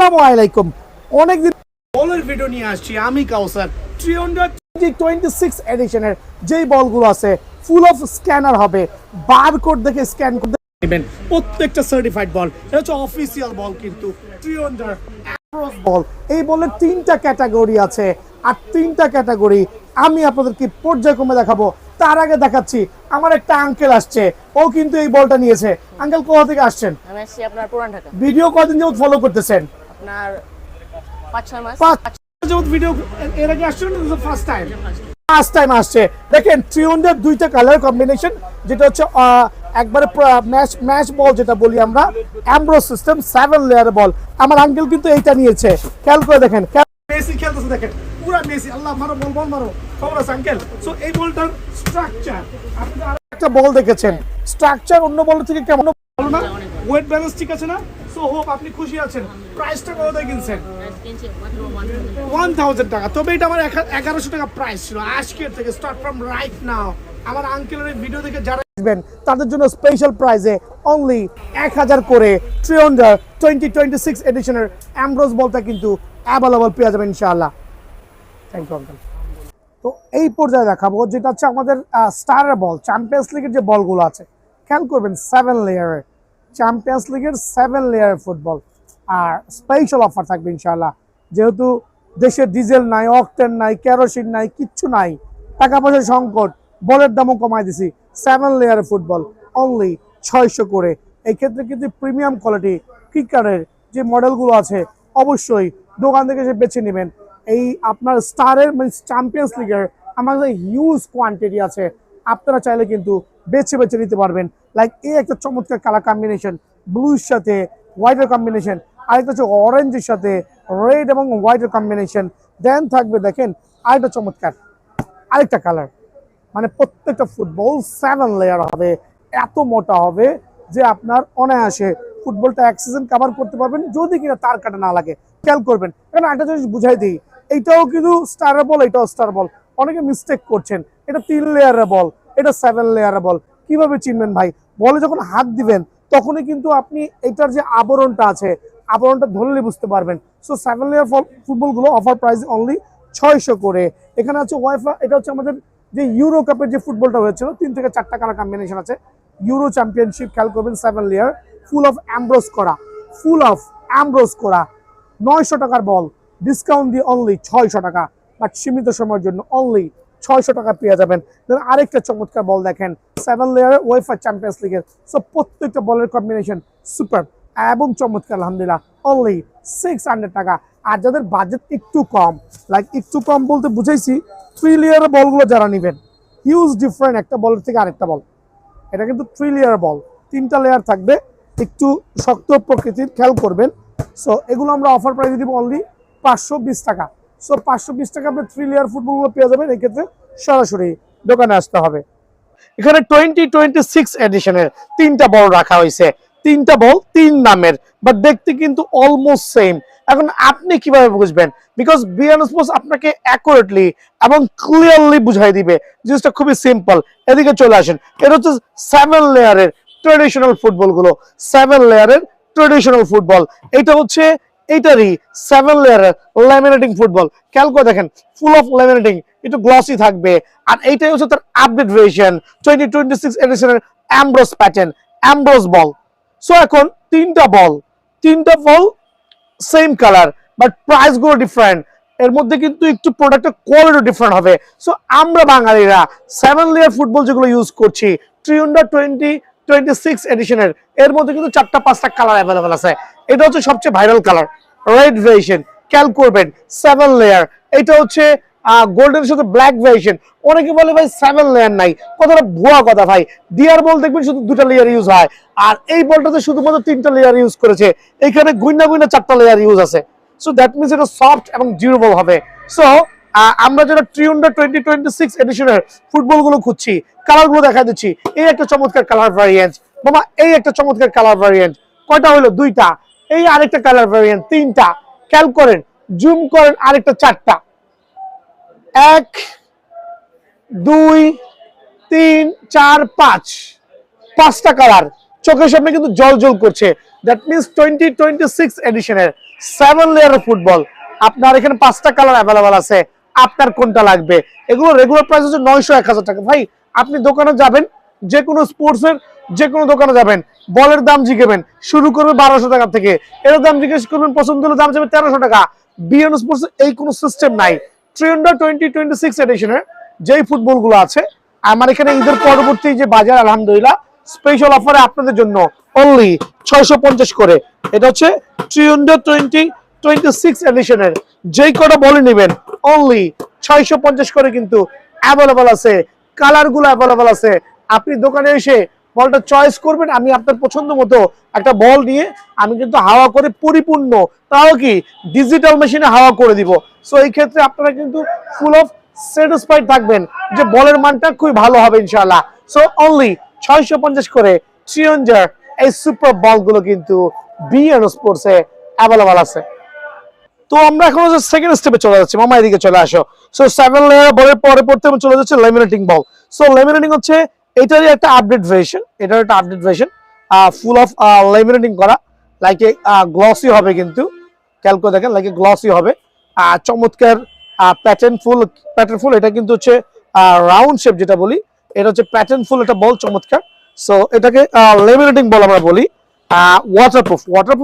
আসসালামু আলাইকুম। অনেকদিন বলের ভিডিও নিয়ে আসছি আমি কাউসার। 326 এডিশনের যেই বলগুলো আছে ফুল অফ স্ক্যানার হবে, বারকোড দেখে স্ক্যান করতে নেবেন। প্রত্যেকটা সার্টিফাইড বল, এটা হচ্ছে অফিসিয়াল বল, কিন্তু 300 অ্যাপ্রোচ বল। এই বলের তিনটা ক্যাটাগরি আছে, আর তিনটা ক্যাটাগরি আমি আপনাদেরকে পর্যায়ক্রমে দেখাবো। তার আগে দেখাচ্ছি আমার একটা আঙ্কেল আসছে, ও কিন্তু এই বলটা নিয়েছে। আঙ্কেল কোথা থেকে আসছেন? আমি আসছি আপনার পুরান ঢাকা। ভিডিও কতদিন যাবত ফলো করতেছেন? আপনার 5-6 মাস। 5 যাবত ভিডিও এর আগে আসছেন না? First time? ফার্স্ট টাইম আসছে। দেখেন 300 দুইটা কালার কম্বিনেশন, যেটা হচ্ছে একবারে ম্যাচ বল যেটা বলি আমরা, অ্যামব্রোস সিস্টেম 7 লেয়ার বল। আমার আঙ্কেল কিন্তু এইটা নিয়েছে, খেয়াল করে দেখেন। মেসি খেলতেছে, দেখেন পুরা মেসি। আল্লাহ মারো বল, বল মারো। খবর আছে আঙ্কেল? সো এই বলটার স্ট্রাকচার, আপনি আরেকটা বল দেখেছেন, স্ট্রাকচার অন্য বল থেকে কেমন ভালো না? ওয়েট ব্যালেন্স ঠিক আছে না? সো হোপ আপনি খুশি আছেন। প্রাইসটা কত দিয়ে কিনছেন? 1000 টাকা। তবে এটা আমার 1100 টাকা প্রাইস ছিল আজকের থেকে, স্টার্ট ফ্রম রাইট নাও। আমার আঙ্কেলের ভিডিও দেখে যারা আসবেন তাদের জন্য স্পেশাল প্রাইসে অনলি 1000 করে 300 2026 এডিশনের অ্যামব্রোস বলটা কিন্তু অ্যাভেলেবল পেয়ে যাবেন ইনশাআল্লাহ। Thank you uncle. তো এই পর্যায়ে দেখাবো যেটা হচ্ছে আমাদের স্টারের বল, চ্যাম্পিয়ন্স লিগের যে বলগুলো আছে, খেয়াল করবেন 7 লেয়ারের চ্যাম্পিয়ন্স লিগের 7 লেয়ারের ফুটবল। আর স্পেশাল অফার থাকবে ইনশাআল্লাহ, যেহেতু দেশে ডিজেল নাই, অকটেন নাই, কেরোসিন নাই, কিচ্ছু নাই, টাকা পয়সার সংকট, বলের দামও কমাই দিছি। 7 লেয়ারের ফুটবল অনলি 600 করে। এই ক্ষেত্রে কিন্তু প্রিমিয়াম কোয়ালিটি কিকারের যে মডেলগুলো আছে অবশ্যই দোকান থেকে এসে বেছে নেবেন। এই আপনার স্টারের মানে চ্যাম্পিয়ন্স লিগের আমাদের হিউজ কোয়ান্টিটি আছে, আপনারা চাইলে কিন্তু বেছে বেছে নিতে পারবেন। লাইক এই একটা চমৎকার কালার কম্বিনেশন, ব্লুর সাথে হোয়াইটের কম্বিনেশন, আরেকটা হচ্ছে অরেঞ্জের সাথে রেড এবং হোয়াইটের কম্বিনেশন। দেন থাকবে দেখেন আরেকটা চমৎকার আরেকটা কালার, মানে প্রত্যেকটা ফুটবল 7 লেয়ার হবে, এত মোটা হবে যে আপনার অনায়াসে ফুটবলটা এক সিজন কভার করতে পারবেন, যদি কিনা তার কাটা না লাগে। খেয়াল করবেন, কারণ একটা জিনিস বুঝাই দিই, এইটাও কিন্তু স্টারের বল, এটাও স্টার বল। অনেকে মিস্টেক করছেন, এটা 3 লেয়ারের বল, এটা 7 লেয়ারের বল। কিভাবে চিনবেন ভাই? বলে যখন হাত দিবেন তখনই কিন্তু আপনি এটার যে আবরণটা আছে, আবরণটা ধরলে বুঝতে পারবেন। সো 7 লেয়ার ফুটবলগুলো অফার প্রাইস অনলি 600 করে। এখানে আছে ওয়াইফা, এটা হচ্ছে আমাদের যে ইউরো কাপের যে ফুটবলটা হয়েছিল, 3 থেকে 4টা কালার কম্বিনেশন আছে। ইউরো চ্যাম্পিয়নশিপ, খেয়াল করবেন 7 লেয়ার ফুল অফ অ্যামব্রোস করা, ফুল অফ অ্যামব্রোস করা 900 টাকার বল, ডিসকাউন্ট দিয়ে অনলি 600 টাকা, বাট সীমিত সময়ের জন্য অনলি 600 টাকা পেয়ে যাবেন। আরেকটা চমৎকার বল দেখেন 7 লেয়ারের ওয়েফা চ্যাম্পিয়ন্স লিগের। সো প্রত্যেকটা বলের কম্বিনেশন সুপার এবং চমৎকার, আলহামদুলিল্লাহ অনলি 600 টাকা। আর যাদের বাজেট একটু কম, লাইক একটু কম বলতে বুঝাইছি 3 লেয়ারের বলগুলো যারা নেবেন, হিউজ ডিফারেন্ট একটা বলের থেকে আরেকটা বল। এটা কিন্তু 3 লেয়ার বল, 3টা লেয়ার থাকবে, একটু শক্ত প্রকৃতির, খেয়াল করবেন। সো এগুলো আমরা অফার প্রাইসে দিব অনলি 520 টাকা। সো 520 টাকা আপনি 3 লেয়ার ফুটবলগুলো পেয়ে যাবেন। এই ক্ষেত্রে সরাসরি দোকানে আসতে হবে। এখানে 2026 এডিশনের 3টা বল রাখা হয়েছে, 3টা বল 3 নামের, বাট দেখতে কিন্তু অলমোস্ট সেম। এখন আপনি কিভাবে বুঝবেন? বিকজ বিয়ান স্পোর্টস আপনাকে অ্যাকুরেটলি এবং ক্লিয়ারলি বুঝাই দিবে। জিনিসটা খুবই সিম্পল। এদিকে চলে আসেন, এটা হচ্ছে 7 লেয়ারের ট্রেডিশনাল ফুটবলগুলো, 7 লেয়ারের ট্রেডিশনাল ফুটবল। এটা হচ্ছে এইটারই 7 লেয়ারের ল্যামিনেটিং ফুটবল। খেয়াল করে দেখেন, ফুল অফ ল্যামিনেটিং, একটু গ্লসি থাকবে। আর এইটাই হচ্ছে তার আপডেট ভার্সন 2026 এডিশনের emboss pattern, emboss ball. So এখন 3টা ball same colour, but price গুলো ডিফারেন্ট। এর মধ্যে কিন্তু একটু প্রোডাক্টের কোয়ালিটি ডিফারেন্ট হবে। সো আমরা বাঙালিরা 7 লেয়ার ফুটবল যেগুলো ইউজ করছি 326 এডিশনের, এর মধ্যে কিন্তু 4টা-5টা কালার অ্যাভেলেবেল আছে। এটা হচ্ছে সবচেয়ে ভাইরাল কালার, রেড ভার্সন। খেয়াল করবেন 7 লেয়ার, এটা হচ্ছে গোল্ডেনের সাথে ব্ল্যাক ভার্সন। অনেকে বলে ভাই 7 লেয়ার নাই, কথাটা ভুয়া কথা ভাই। ডিয়ার বল দেখবেন শুধু 2টা লেয়ার ইউজ হয়, আর এই বলটাতে শুধুমাত্র 3টা লেয়ার ইউজ করেছে। এখানে গুইনা 4টা লেয়ার ইউজ আছে। সো দ্যাট মিনস এটা সফট এবং ডিউরেবল হবে। সো আমরা যারা 2026 এডিশনের ফুটবলগুলো খুঁজছি, কালারগুলো দেখা দিচ্ছি। এই একটা চমৎকার কালার ভ্যারিয়েন্ট বাবা, এই একটা চমৎকার কালার ভ্যারিয়েন্ট। কয়টা হলো? 2টা। এই আরেকটা কালার ভ্যারিয়েন্ট 3টা। খেয়াল করেন, জুম করেন, আরেকটা 4টা। 1 2 3 4 5, 5টা কালার চোখের সামনে কিন্তু জল জল করছে। দ্যাট মিনস 2026 এডিশনের 7 লেয়ারের ফুটবল। আপনার এখানে 5টা কালার অ্যাভেলেবল আছে, আপনার কোনটা লাগবে। এগুলো রেগুলার প্রাইস হচ্ছে 900-1000 টাকা। ভাই আপনি দোকানে যাবেন, যে কোনো স্পোর্টসের যে কোনো দোকানে যাবেন, বলের দাম জিজ্ঞেবেন, শুরু করবে 1200 টাকা থেকে, এর দাম জিজ্ঞেস করবেন, পছন্দ হলে দাম যাবে 1300 টাকা। বিএন স্পোর্টস এই কোনো সিস্টেম নাই। ট্রেন্ডার 2026 এডিশনের যেই ফুটবলগুলো আছে আমার এখানে ঈদের পরবর্তী যে বাজার, আলহামদুলিল্লাহ স্পেশাল অফারে আপনাদের জন্য অনলি 650 করে। এটা হচ্ছে 2026 এডিশনের যেই কটা বলে নেবেন অনলি 650 করে কিন্তু অ্যাভেলেবল আছে। কালারগুলো অ্যাভেলেবল আছে। আপনি দোকানে এসে বলটা চয়েস করবেন, আমি আপনার পছন্দ মতো একটা বল নিয়ে আমি কিন্তু হাওয়া করে পরিপূর্ণ, তাও কি ডিজিটাল মেশিনে হাওয়া করে দিব। সো এই ক্ষেত্রে আপনারা কিন্তু ফুল অফ স্যাটিসফাইড থাকবেন যে বলের মানটা খুবই ভালো হবে ইনশাআল্লাহ। সো অনলি 650 করে ট্রিয়ঞ্জার এই সুপার বলগুলো কিন্তু বিএন স্পোর্টসে অ্যাভেলেবল আছে। তো আমরা এখন সেকেন্ড স্টেপে চলে যাচ্ছি, মামা এদিকে চলে আসো। সো 7 লেয়ার বলের পরে পড়তে আমরা চলে যাচ্ছে লেমিনেটিং বল। সো লেমিনেটিং হচ্ছে এটারই একটা আপডেট ভার্সন, এটার একটা update version, full of laminating করা, লাইক গ্লসি হবে কিন্তু, ক্যালকো দেখেন লাইক গ্লসি হবে, চমৎকার প্যাটার্ন ফুল। এটা কিন্তু হচ্ছে রাউন্ড শেপ যেটা বলি, এটা হচ্ছে প্যাটার্ন ফুল একটা বল, চমৎকার। সো এটাকে লেমিনেটিং বল আমরা বলি। ওয়াটারপ্রুফ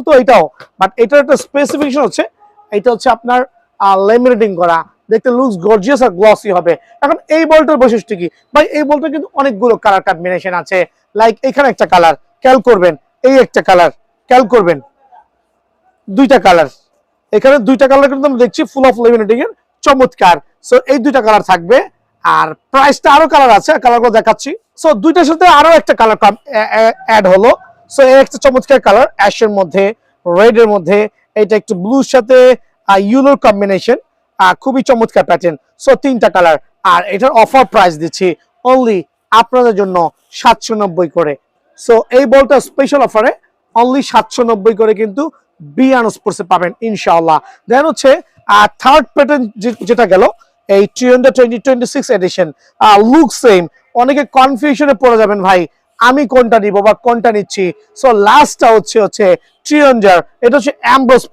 তো এটাও, বাট এটার একটা স্পেসিফিকেশন হচ্ছে এটা হচ্ছে আপনার লেমিনেটিং করা, দেখতে লুকস গর্জিয়াস আর গ্লসি হবে। এখন এই বলটার বৈশিষ্ট্য কি ভাই, এই বলটা কিন্তু অনেকগুলো কালার কম্বিনেশন আছে। লাইক এখানে একটা কালার খেয়াল করবেন, এই একটা কালার খেয়াল করবেন, দুইটা কালার, এখানে দুইটা কালার কিন্তু আমরা দেখছি ফুল অফ লেমিনেটিং এর, চমৎকার। সো এই দুইটা কালার থাকবে, আর প্রাইসটা আরো কালার আছে, কালারগুলো দেখাচ্ছি। সো দুইটার সাথে আরো একটা কালার অ্যাড হলো। সো এই একটা চমৎকার কালার, অ্যাশের মধ্যে রেড এর মধ্যে, এটা একটু ব্লুর সাথে ইয়েলোর কম্বিনেশন, খুবই চমৎকার প্যাটার্ন। সো তিনটা কালার, আর এটার অফার প্রাইস দিচ্ছি অনলি আপনাদের জন্য 790 করে। সো এই বলটা স্পেশাল অফারে অনলি 790 করে কিন্তু বিয়ান স্পোর্টসে পাবেন ইনশাআল্লাহ। দেন হচ্ছে থার্ড প্যাটার্ন যেটা গেল এই 2026 এডিশন, লুক সেম, অনেকে কনফিউশনে পড়ে যাবেন ভাই আমি কোনটা নিব বা কোনটা নিচ্ছি। সো লাস্টটা হচ্ছে ট্রিয়ঞ্জার, এটা হচ্ছে অ্যাম্ব্রোস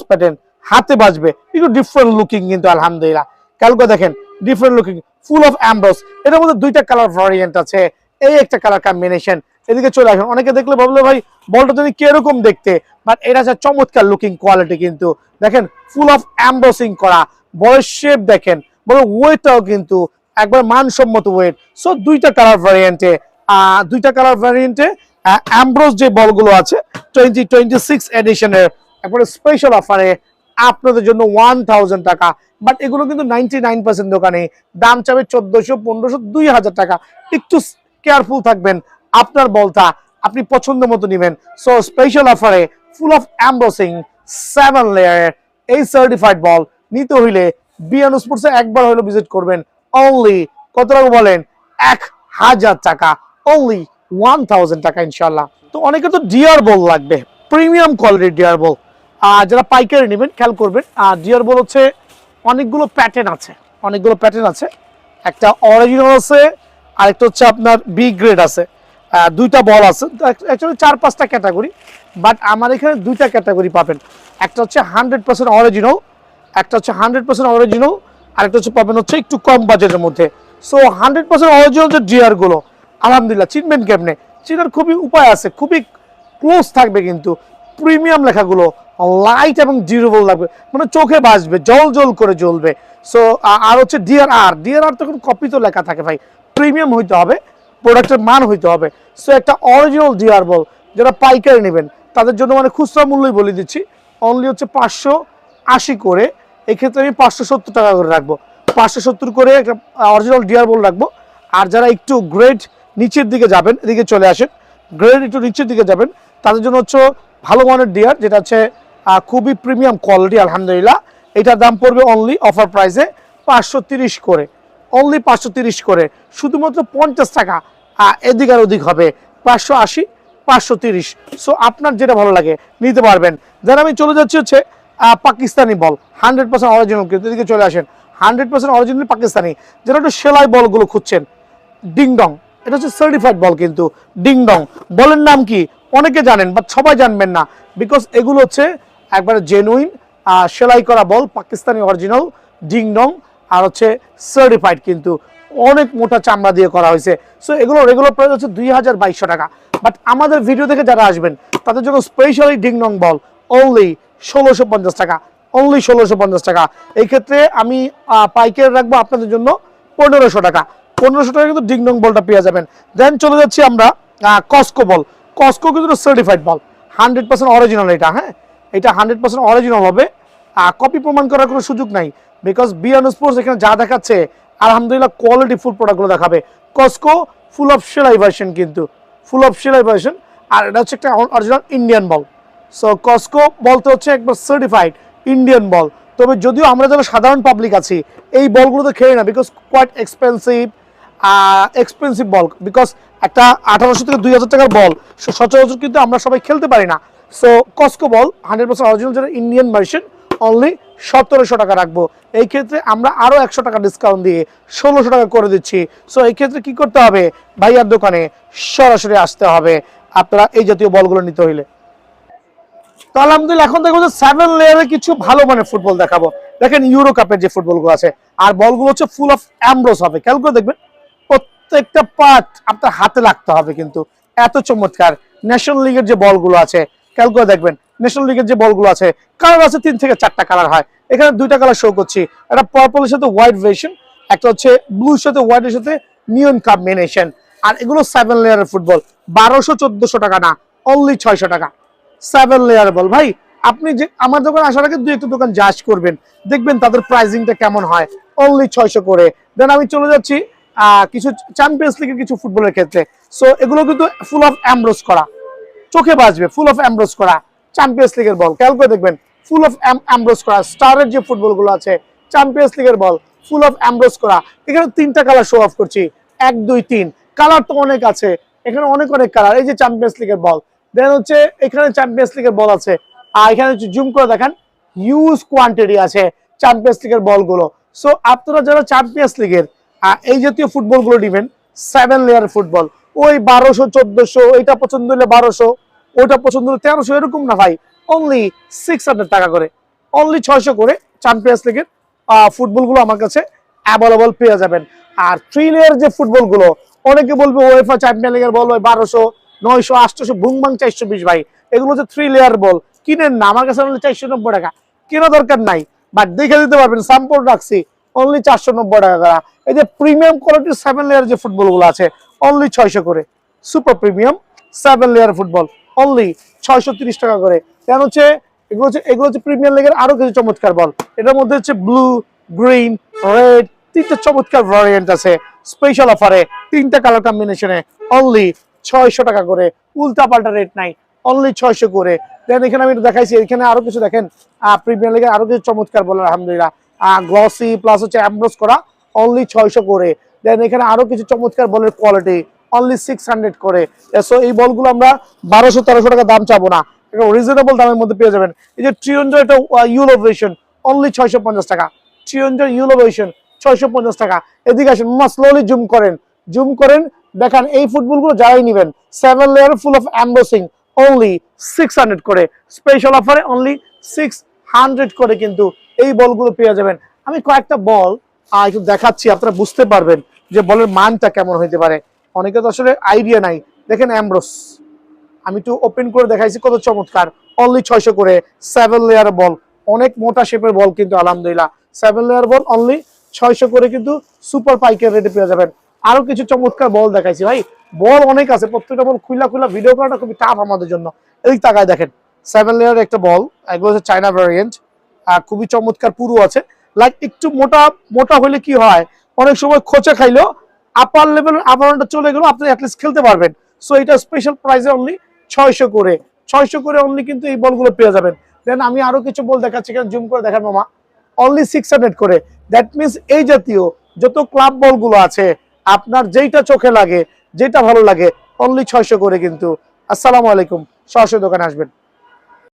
প্যাটার্ন, হাতে বাজবে, একটু ডিফারেন্ট লুকিং কিন্তু আলহামদুলিল্লাহ। কালকে দেখেন ডিফারেন্ট লুকিং, ফুল অফ অ্যাম্ব্রোস। এটার মধ্যে দুইটা কালার ভ্যারিয়েন্ট আছে, এই একটা কালার কম্বিনেশন। এদিকে চলে আসেন, অনেকে দেখলে ভাবলো ভাই বলটা তুমি কিরকম দেখতে, বাট এটা হচ্ছে চমৎকার লুকিং কোয়ালিটি কিন্তু। দেখেন ফুল অফ অ্যাম্ব্রোসিং করা, বলের শেপ দেখেন, বলের ওয়েটটাও কিন্তু একবার মানসম্মত ওয়েট। সো দুইটা কালার ভ্যারিয়েন্টে অ্যাম্ব্রোস যে বলগুলো আছে 2026 এডিশনের একবারে স্পেশাল অফারে আপনাদের জন্য 1000 টাকা। বাট এগুলো কিন্তু 99% দোকানে দাম চাবে 1400, 1500, 2000 টাকা। একটু কেয়ারফুল থাকবেন, আপনার বলটা আপনি পছন্দ মতো নেবেন। সো স্পেশাল অফারে ফুল অফ অ্যাম্ব্রোসিং 7 লেয়ারের এই সার্টিফাইড বল নিতে হইলে বিয়ান স্পোর্টসে একবার হলো ভিজিট করবেন। অনলি কত টাকা বলেন, 1000 টাকা, অনলি 1000 টাকা ইনশাল্লাহ। তো অনেকে তো ডিআর বল লাগবে, প্রিমিয়াম কোয়ালিটির ডিআর বল, যারা পাইকারি নেবেন খেয়াল করবেন। ডিআর বল হচ্ছে অনেকগুলো প্যাটার্ন আছে, একটা অরিজিনাল আছে, আরেকটা হচ্ছে আপনার বি গ্রেড আছে, দুইটা বল আছে, অ্যাকচুয়ালি 4-5টা ক্যাটাগরি, বাট আমার এখানে দুইটা ক্যাটাগরি পাবেন। একটা হচ্ছে 100% অরিজিনাল, আর একটা হচ্ছে পাবেন হচ্ছে একটু কম বাজেটের মধ্যে। সো 100% অরিজিনাল যে ডিআর গুলো আলহামদুলিল্লাহ চিনবেন কেমনে, চিনার খুবই উপায় আছে, খুবই ক্লোজ থাকবে কিন্তু প্রিমিয়াম লেখাগুলো, লাইট এবং ডিউরেবল লাগবে, মানে চোখে বাজবে, জল করে জ্বলবে। সো আর হচ্ছে ডিআরআর তখন কপি তো লেখা থাকে ভাই, প্রিমিয়াম হইতে হবে, প্রোডাক্টের মান হইতে হবে। সো একটা অরিজিনাল ডিআর বল যারা পাইকারি নেবেন তাদের জন্য মানে খুচরা মূল্যই বলে দিচ্ছি, অনলি হচ্ছে 580 করে। এক্ষেত্রে আমি 570 টাকা করে রাখবো, 570 করে একটা অরিজিনাল ডিআর বল রাখবো। আর যারা একটু গ্রেড নিচের দিকে যাবেন, এদিকে চলে আসেন, গ্রেড একটু নিচের দিকে যাবেন, তাদের জন্য হচ্ছে ভালো মানের ডিআর, যেটা হচ্ছে খুবই প্রিমিয়াম কোয়ালিটি আলহামদুলিল্লাহ। এটার দাম পড়বে অনলি অফার প্রাইসে 530 করে, অনলি 530 করে, শুধুমাত্র 50 টাকা এদিক আর ওদিক হবে, 580, 530। সো আপনার যেটা ভালো লাগে নিতে পারবেন। দেন আমি চলে যাচ্ছি হচ্ছে পাকিস্তানি বল, 100% অরিজিনাল, কিন্তু এদিকে চলে আসেন, 100% অরিজিনাল পাকিস্তানি, যেটা একটু সেলাই বলগুলো খুঁজছেন, ডিংডং, এটা হচ্ছে সার্টিফাইড বল কিন্তু। ডিংডং বলের নাম কি অনেকে জানেন বাট সবাই জানবেন না, বিকজ এগুলো হচ্ছে একবারে জেনুইন সেলাই করা বল, পাকিস্তানি অরিজিনাল ডিং ডং, আর হচ্ছে সার্টিফাইড, কিন্তু অনেক মোটা চামড়া দিয়ে করা হয়েছে। সো এগুলো রেগুলার প্রাইস হচ্ছে 2200 টাকা। বাট আমাদের ভিডিও দেখে যারা আসবেন তাদের জন্য স্পেশালি ডিং ডং বল অনলি 1650 টাকা, অনলি 1650 টাকা। এই ক্ষেত্রে আমি পাইকারি রাখবো আপনাদের জন্য 1500 টাকা। 1500 টাকা কিন্তু ডিং ডং বলটা পেয়ে যাবেন। দেন চলে যাচ্ছি আমরা কস্কো বল। কস্কো কিন্তু সার্টিফাইড বল, 100% অরিজিনাল এটা। হ্যাঁ, এটা 100% অরিজিনাল হবে, কপি প্রমাণ করার কোনো সুযোগ নাই, বিকজ বিয়ান স্পোর্টস এখানে যা দেখাচ্ছে আলহামদুলিল্লাহ কোয়ালিটি ফুল প্রোডাক্টগুলো দেখাবে। কস্কো ফুল অফ সেলাই ভার্সন, কিন্তু ফুল অফ সেলাই ভার্সন, আর এটা হচ্ছে একটা অরিজিনাল ইন্ডিয়ান বল। সো কস্কো বলতে হচ্ছে একবার সার্টিফাইড ইন্ডিয়ান বল। তবে যদিও আমরা যারা সাধারণ পাবলিক আছি এই বলগুলো তো খেলি না, because quite expensive ball, because একটা 1800 থেকে 2000 টাকার বল সচরাচর কিন্তু আমরা সবাই খেলতে পারি না। সো কস্কো বল 100% অরিজিনাল যেটা ইন্ডিয়ান ভার্সন অনলি 1700 টাকা রাখবো। এই ক্ষেত্রে আমরা আরো 100 টাকা ডিসকাউন্ট দিয়ে 1600 টাকা করে দিচ্ছি। সো এই ক্ষেত্রে কি করতে হবে, ভাইয়ার দোকানে সরাসরি আসতে হবে আপনারা এই জাতীয় বলগুলো নিতে হইলে। তো আলহামদুলিল্লাহ এখন দেখবো যে 7 লেয়ারের কিছু ভালো মানের ফুটবল দেখাবো। দেখেন ইউরো কাপের যে ফুটবলগুলো আছে, আর বলগুলো হচ্ছে ফুল অফ অ্যামব্রোস হবে। খেয়াল করে দেখবেন প্রত্যেকটা পার্ট আপনার হাতে লাগতে হবে, কিন্তু এত চমৎকার। ন্যাশনাল লিগের যে বলগুলো আছে খেয়াল করে দেখবেন, ন্যাশনাল লিগের যে বলগুলো আছে কালার আছে 3 থেকে 4টা কালার হয়। এখানে 2টা কালার শো করছি, একটা পার্পলের সাথে হোয়াইট ভেরিয়েশন, একটা হচ্ছে ব্লুর সাথে হোয়াইটের সাথে নিয়ন কম্বিনেশন। আর এগুলো 7 লেয়ারের ফুটবল, 1200-1400 টাকা না, অনলি 600 টাকা। 7 লেয়ার বল ভাই, আপনি যে আমার দোকানে আসার আগে 2-1টা দোকান জাজ করবেন, দেখবেন তাদের প্রাইসিংটা কেমন হয়, অনলি 600 করে। দেন আমি চলে যাচ্ছি কিছু চ্যাম্পিয়ন্স লিগের কিছু ফুটবলের ক্ষেত্রে। সো এগুলো কিন্তু ফুল অফ অ্যামব্রোস করা, চোখে বাজবে, ফুল অফ অ্যামব্রোস করা চ্যাম্পিয়ন্স লিগের বল। খেয়াল করে দেখবেন ফুল অফ অ্যামব্রোস করা। স্টারের যে ফুটবলগুলো আছে চ্যাম্পিয়ন্স লিগের বল ফুল অফ অ্যামব্রোস করা। এখানে 3টা কালার শো অফ করছি, 1 2 3 কালার তো অনেক আছে এখানে, অনেক কালার। এই যে চ্যাম্পিয়ন্স লিগের বল, দেন হচ্ছে এখানে চ্যাম্পিয়ন্স লিগের বল আছে, আর এখানে জুম করে দেখেন হিউজ কোয়ান্টিটি আছে চ্যাম্পিয়ন্স লিগের বলগুলো। সো আপনারা যারা চ্যাম্পিয়ন্স লিগের এই জাতীয় ফুটবলগুলো নেবেন, 7 লেয়ার ফুটবল, ওই 1200-1400, এইটা পছন্দ হলে 1200, ওইটা পছন্দ হলে 1300, এরকম না ভাই, অনলি 600 টাকা করে, অনলি 600 করে চ্যাম্পিয়ন্স লিগের ফুটবলগুলো আমার কাছে অ্যাভেলেবল পেয়ে যাবেন। আর 3 লেয়ার যে ফুটবলগুলো, অনেকে বলবে ওয়েফা চ্যাম্পিয়ন লিগের বল ওই 1200, 900, 800, বুংবাং 420 ভাই, এগুলো হচ্ছে 3 লেয়ার বল, কিনেন না, আমার কাছে অনলি 490 টাকা, কেনা দরকার নাই, বাট দেখে দিতে পারবেন, স্যাম্পল রাখছি, অনলি 490 টাকা। এই যে প্রিমিয়াম কোয়ালিটির 7 লেয়ার যে ফুটবলগুলো আছে অনলি 600 করে, super premium 7 layer football only 630 টাকা করে। কেন হচ্ছে এগুলো হচ্ছে প্রিমিয়ার লিগের আরো কিছু চমৎকার বল। এটার মধ্যে হচ্ছে ব্লু, গ্রিন, রেড, 3টা চমৎকার ভ্যারিয়েন্ট আছে স্পেশাল অফারে, 3টা কালার কম্বিনেশনে অনলি 600 টাকা করে, উল্টা পাল্টা রেট নাই, অনলি 600 করে। দেন এখানে আমি দেখাইছি, এখানে আরো কিছু দেখেন প্রিমিয়ার লিগের আরো কিছু চমৎকার বল, আলহামদুলিল্লাহ গ্লসি প্লাস হচ্ছে অ্যামব্রোস করা, অনলি 600 করে। দেন এখানে আরো কিছু চমৎকার বলের কোয়ালিটি অনলি 600 করে। সো এই বলগুলো আমরা 1200-1300 টাকা দাম চাবো না, একটা রিজনেবল দামের মধ্যে পেয়ে যাবেন। এই যে ট্রিয়ন্ডার, এটা ইউলো ভার্সন অনলি 650 টাকা, ট্রিয়ন্ডার ইউলো ভার্সন 650 টাকা। এদিকে আসেন, স্লোলি জুম করেন দেখেন এই ফুটবলগুলো যারাই নেবেন 7 লেয়ার ফুল অফ এমবোসিং অনলি 600 করে, স্পেশাল অফারে অনলি 600 করে কিন্তু এই বলগুলো পেয়ে যাবেন। আমি কয়েকটা বল একটু দেখাচ্ছি, আপনারা বুঝতে পারবেন যে বলের মানটা কেমন হইতে পারে। অনেকে তো আসলে আইডিয়া নাই। দেখেন অ্যামব্রোস, আমি একটু ওপেন করে দেখাইছি, কত চমৎকার, অনলি 600 করে। 7 লেয়ার বল, অনেক মোটা শেপের বল, কিন্তু আলহামদুলিল্লাহ 7 লেয়ার বল অনলি 600 করে কিন্তু সুপার পাইকারি রেটে পেয়ে যাবেন। আরো কিছু চমৎকার বল দেখাইছি ভাই, বল অনেক আছে, প্রত্যেকটা বল খুলা ভিডিও করাটা খুবই টাফ আমাদের জন্য। এই তাকায় দেখেন 7 লেয়ার একটা বল, এগুলো হচ্ছে চায়না ভ্যারিয়েন্ট, খুবই চমৎকার, পুরো আছে। লাইক একটু মোটা হলে কি হয়, অনেক সময় খোঁচা খাইলেও আপার লেভেলের আবরণটা চলে গেলেও আপনি অ্যাটলিস্ট খেলতে পারবেন। সো এটা স্পেশাল প্রাইসে অনলি 600 করে অনলি কিন্তু এই বলগুলো পেয়ে যাবেন। দেন আমি আরো কিছু বল দেখাচ্ছি, এখানে জুম করে দেখান মামা, অনলি 600 করে। দ্যাট মিনস এই জাতীয় যত ক্লাব বলগুলো আছে আপনার যেইটা চোখে লাগে, যেটা ভালো লাগে, অনলি 600 করে কিন্তু। আসসালামু আলাইকুম, সরাসরি দোকানে আসবেন।